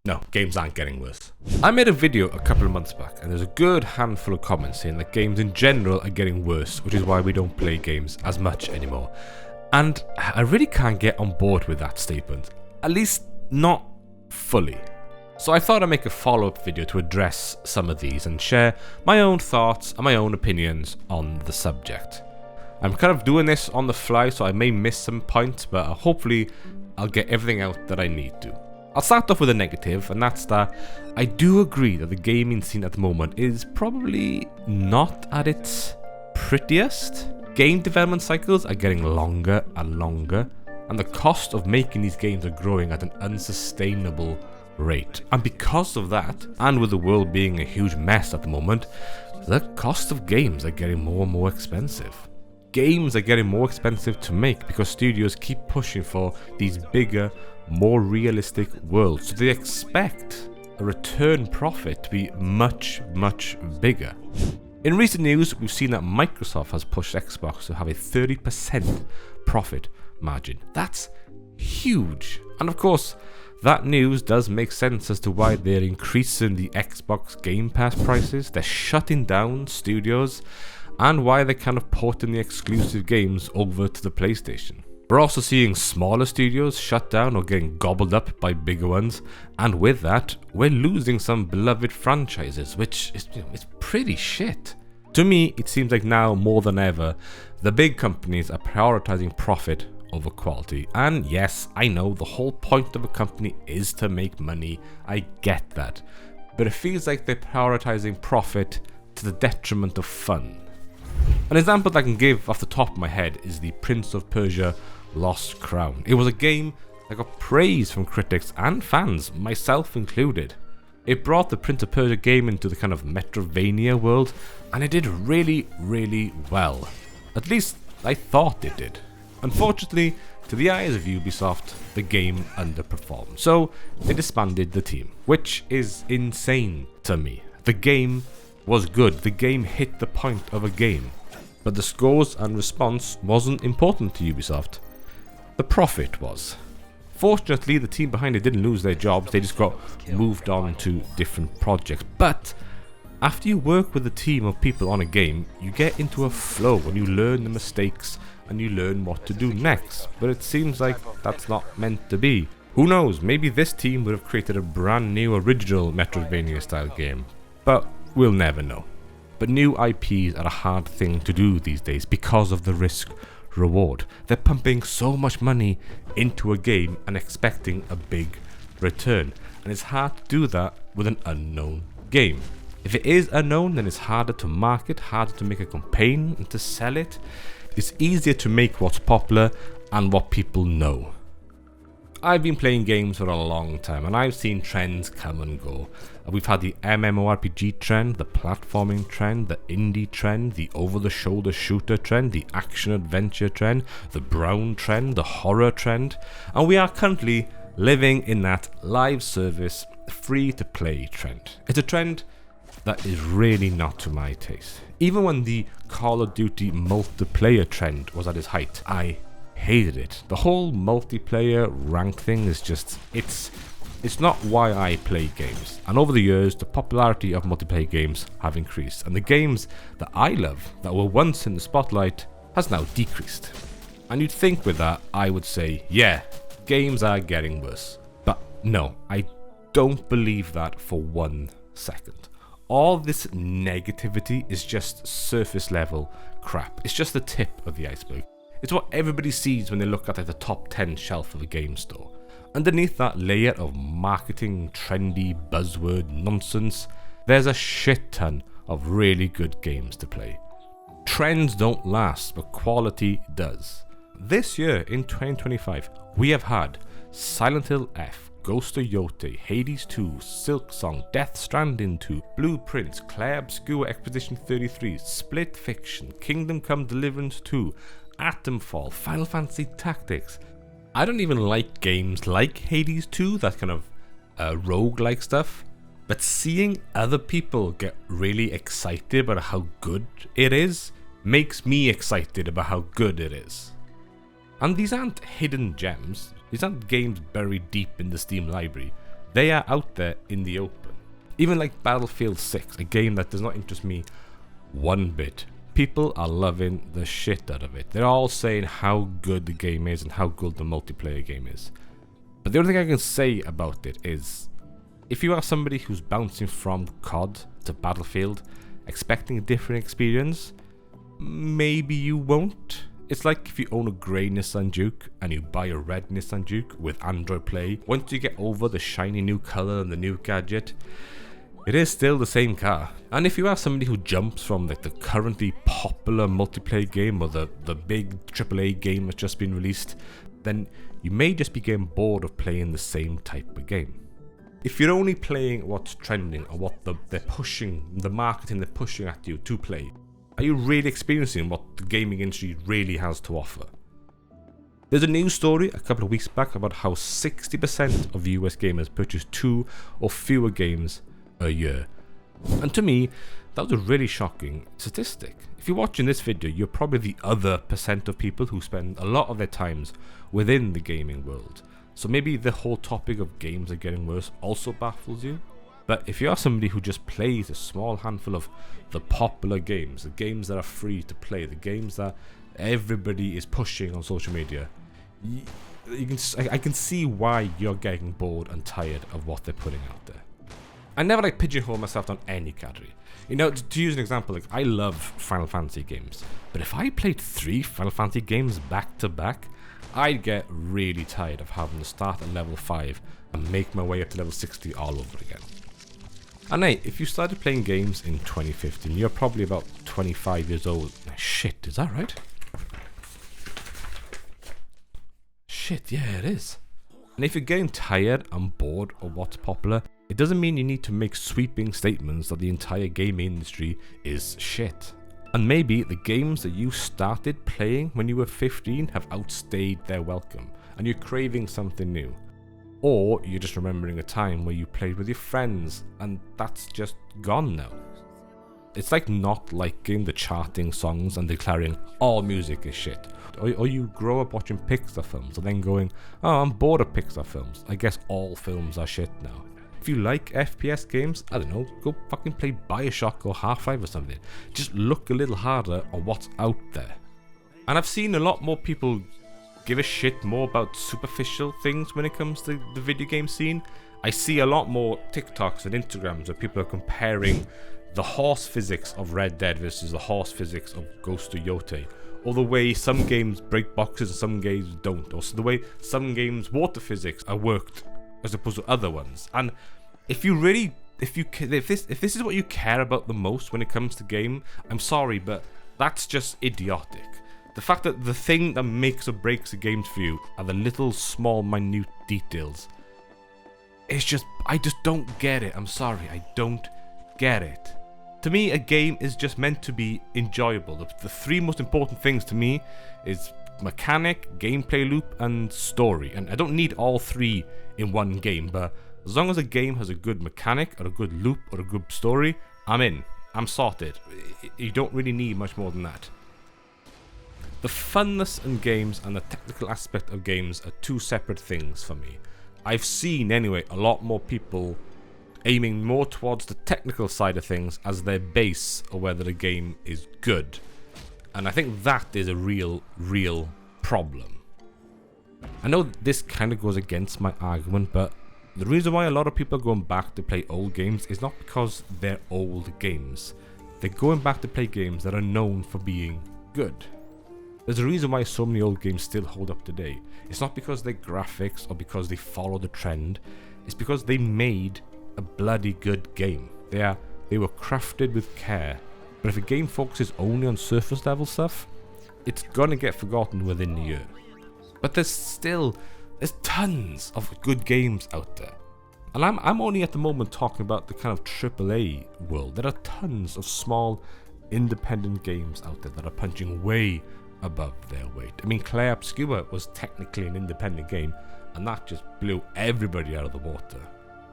No, games aren't getting worse. I made a video a couple of months back and there's a good handful of comments saying that games in general are getting worse, which is why we don't play games as much anymore. And I really can't get on board with that statement, at least not fully. So I thought I'd make a follow-up video to address some of these and share my own thoughts and my own opinions on the subject. I'm kind of doing this on the fly, so I may miss some points, but hopefully I'll get everything out that I need to. I'll start off with a negative, and that's that I do agree that the gaming scene at the moment is probably not at its prettiest. Game development cycles are getting longer and longer, and the cost of making these games are growing at an unsustainable rate. And because of that, and with the world being a huge mess at the moment, the cost of games are getting more and more expensive. Games are getting more expensive to make because studios keep pushing for these bigger, more realistic worlds, so they expect a return profit to be much, much bigger. In recent news, we've seen that Microsoft has pushed Xbox to have a 30% profit margin. That's huge. And of course, that news does make sense as to why they're increasing the Xbox Game Pass prices, they're shutting down studios, and why they're kind of porting the exclusive games over to the PlayStation. We're also seeing smaller studios shut down or getting gobbled up by bigger ones, and with that, we're losing some beloved franchises, which is it's pretty shit. To me, it seems like now more than ever, the big companies are prioritizing profit over quality. And yes, I know the whole point of a company is to make money, I get that. But it feels like they're prioritizing profit to the detriment of fun. An example that I can give off the top of my head is the Prince of Persia Lost Crown. It was a game that got praise from critics and fans, myself included. It brought the Prince of Persia game into the kind of Metroidvania world, and it did really, really well. At least I thought it did. Unfortunately, to the eyes of Ubisoft, the game underperformed, so they disbanded the team, which is insane to me. The game was good, the game hit the point of a game, but the scores and response wasn't important to Ubisoft. The profit was. Fortunately, the team behind it didn't lose their jobs, they just got moved on to different projects. But after you work with a team of people on a game, you get into a flow and you learn the mistakes and you learn what to do next. But it seems like that's not meant to be. Who knows, maybe this team would have created a brand new original Metroidvania style game. But we'll never know. But new IPs are a hard thing to do these days because of the risk reward. They're pumping so much money into a game and expecting a big return, and it's hard to do that with an unknown game. If it is unknown, then it's harder to market, harder to make a campaign and to sell it. It's easier to make what's popular and what people know. I've been playing games for a long time and I've seen trends come and go. We've had the MMORPG trend, the platforming trend, the indie trend, the over-the-shoulder shooter trend, the action-adventure trend, the brown trend, the horror trend, and we are currently living in that live service, free-to-play trend. It's a trend that is really not to my taste. Even when the Call of Duty multiplayer trend was at its height, I hated it. The whole multiplayer rank thing is just, it's not why I play games. And over the years, the popularity of multiplayer games have increased, and the games that I love, that were once in the spotlight, has now decreased. And you'd think with that, I would say, yeah, games are getting worse. But no, I don't believe that for 1 second. All this negativity is just surface level crap. It's just the tip of the iceberg. It's what everybody sees when they look at the top 10 shelf of a game store. Underneath that layer of marketing, trendy, buzzword nonsense, there's a shit ton of really good games to play. Trends don't last, but quality does. This year, in 2025, we have had Silent Hill F, Ghost of Yotei, Hades 2, Silksong, Death Stranding 2, Blueprints, Clair Obscur Expedition 33, Split Fiction, Kingdom Come Deliverance 2, Atomfall, Final Fantasy Tactics. I don't even like games like Hades 2, that kind of roguelike stuff, but seeing other people get really excited about how good it is makes me excited about how good it is. And these aren't hidden gems, these aren't games buried deep in the Steam library. They are out there in the open. Even like Battlefield 6, a game that does not interest me one bit. People are loving the shit out of it. They're all saying how good the game is and how good the multiplayer game is. But the only thing I can say about it is, if you are somebody who's bouncing from COD to Battlefield, expecting a different experience, maybe you won't. It's like if you own a grey Nissan Juke and you buy a red Nissan Juke with Android Play. Once you get over the shiny new colour and the new gadget, it is still the same car. And if you are somebody who jumps from like the currently popular multiplayer game or the big AAA game that's just been released, then you may just be getting bored of playing the same type of game. If you're only playing what's trending or what they're pushing, the marketing they're pushing at you to play, are you really experiencing what the gaming industry really has to offer? There's a news story a couple of weeks back about how 60% of US gamers purchase 2 or fewer games a year. And to me, that was a really shocking statistic. If you're watching this video, you're probably the other percent of people who spend a lot of their times within the gaming world. So maybe the whole topic of games are getting worse also baffles you. But if you are somebody who just plays a small handful of the popular games, the games that are free to play, the games that everybody is pushing on social media, I can see why you're getting bored and tired of what they're putting out there. I never like pigeonhole myself on any category. You know, to use an example, like I love Final Fantasy games, but if I played 3 Final Fantasy games back to back, I'd get really tired of having to start at level 5 and make my way up to level 60 all over again. And hey, if you started playing games in 2015, you're probably about 25 years old. Shit, is that right? Shit, yeah, it is. And if you're getting tired and bored of what's popular, it doesn't mean you need to make sweeping statements that the entire gaming industry is shit. And maybe the games that you started playing when you were 15 have outstayed their welcome, and you're craving something new. Or you're just remembering a time where you played with your friends, and that's just gone now. It's like not liking the charting songs and declaring all music is shit. Or you grow up watching Pixar films and then going, oh, I'm bored of Pixar films. I guess all films are shit now. If you like FPS games, I don't know, go fucking play Bioshock or Half-Life or something. Just look a little harder on what's out there. And I've seen a lot more people give a shit more about superficial things when it comes to the video game scene. I see a lot more TikToks and Instagrams where people are comparing the horse physics of Red Dead versus the horse physics of Ghost of Yotei, or the way some games break boxes and some games don't, or the way some games water physics are worked as opposed to other ones. And if this is what you care about the most when it comes to game, I'm sorry, but that's just idiotic. The fact that the thing that makes or breaks a game for you are the little small minute details, I just don't get it. I'm sorry, I don't get it. To me, a game is just meant to be enjoyable. The 3 most important things to me is mechanic, gameplay loop, and story. And I don't need all 3 in one game, but as long as a game has a good mechanic, or a good loop, or a good story, I'm in. I'm sorted. You don't really need much more than that. The funness in games and the technical aspect of games are 2 separate things for me. I've seen, anyway, a lot more people aiming more towards the technical side of things as their base of whether the game is good. And I think that is a real problem. I know this kind of goes against my argument, but the reason why a lot of people are going back to play old games is not because they're old games. They're going back to play games that are known for being good. There's a reason why so many old games still hold up today. It's not because they're graphics or because they follow the trend. It's because they made a bloody good game. They were crafted with care. But if a game focuses only on surface level stuff, it's gonna get forgotten within a year. But there's tons of good games out there. And I'm only at the moment talking about the kind of AAA world. There are tons of small independent games out there that are punching way above their weight. I mean, Claire Obscura was technically an independent game, and that just blew everybody out of the water.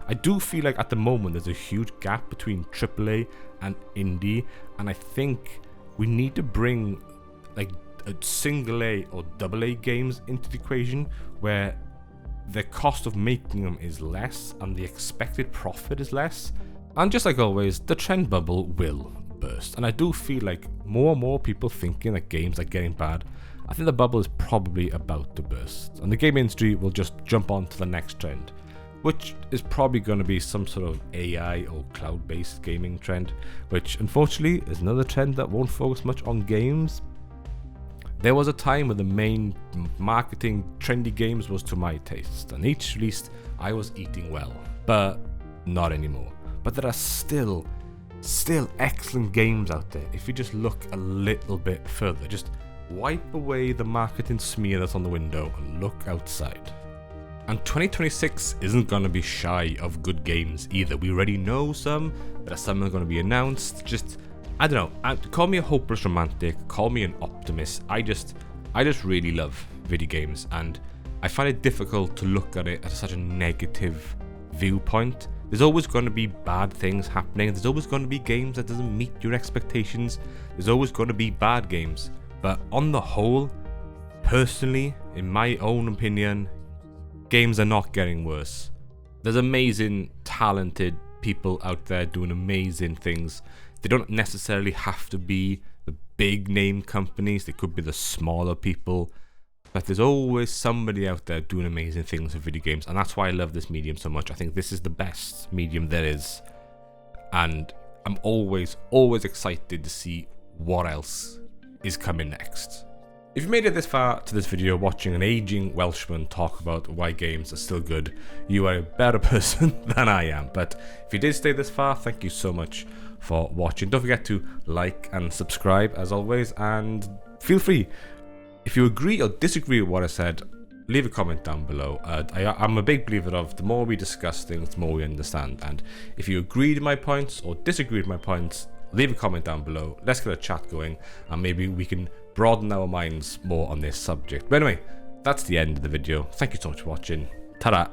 I do feel like at the moment there's a huge gap between AAA and indie, and I think we need to bring like a single A or double A games into the equation where the cost of making them is less and the expected profit is less. And just like always, the trend bubble will burst. And I do feel like more and more people thinking that games are getting bad. I think the bubble is probably about to burst. And the game industry will just jump on to the next trend, which is probably going to be some sort of AI or cloud-based gaming trend, which unfortunately is another trend that won't focus much on games. There was a time when the main marketing trendy games was to my taste, and each released I was eating well, but not anymore. But there are still excellent games out there if you just look a little bit further. Just wipe away the marketing smear that's on the window and look outside. And 2026 isn't going to be shy of good games either. We already know some, there are some that are going to be announced. Just, I don't know, call me a hopeless romantic, call me an optimist. I just really love video games, and I find it difficult to look at it at such a negative viewpoint. There's always going to be bad things happening. There's always going to be games that doesn't meet your expectations. There's always going to be bad games. But on the whole, personally, in my own opinion, games are not getting worse. There's amazing, talented people out there doing amazing things. They don't necessarily have to be the big name companies. They could be the smaller people. But there's always somebody out there doing amazing things with video games. And that's why I love this medium so much. I think this is the best medium there is. And I'm always excited to see what else is coming next. If you made it this far to this video watching an aging Welshman talk about why games are still good, you are a better person than I am. But if you did stay this far, thank you so much for watching. Don't forget to like and subscribe as always, and feel free, if you agree or disagree with what I said, leave a comment down below. I'm a big believer of the more we discuss things, the more we understand. And if you agree with my points or disagree with my points, leave a comment down below. Let's get a chat going, and maybe we can broaden our minds more on this subject. But anyway, that's the end of the video. Thank you so much for watching. Ta-da!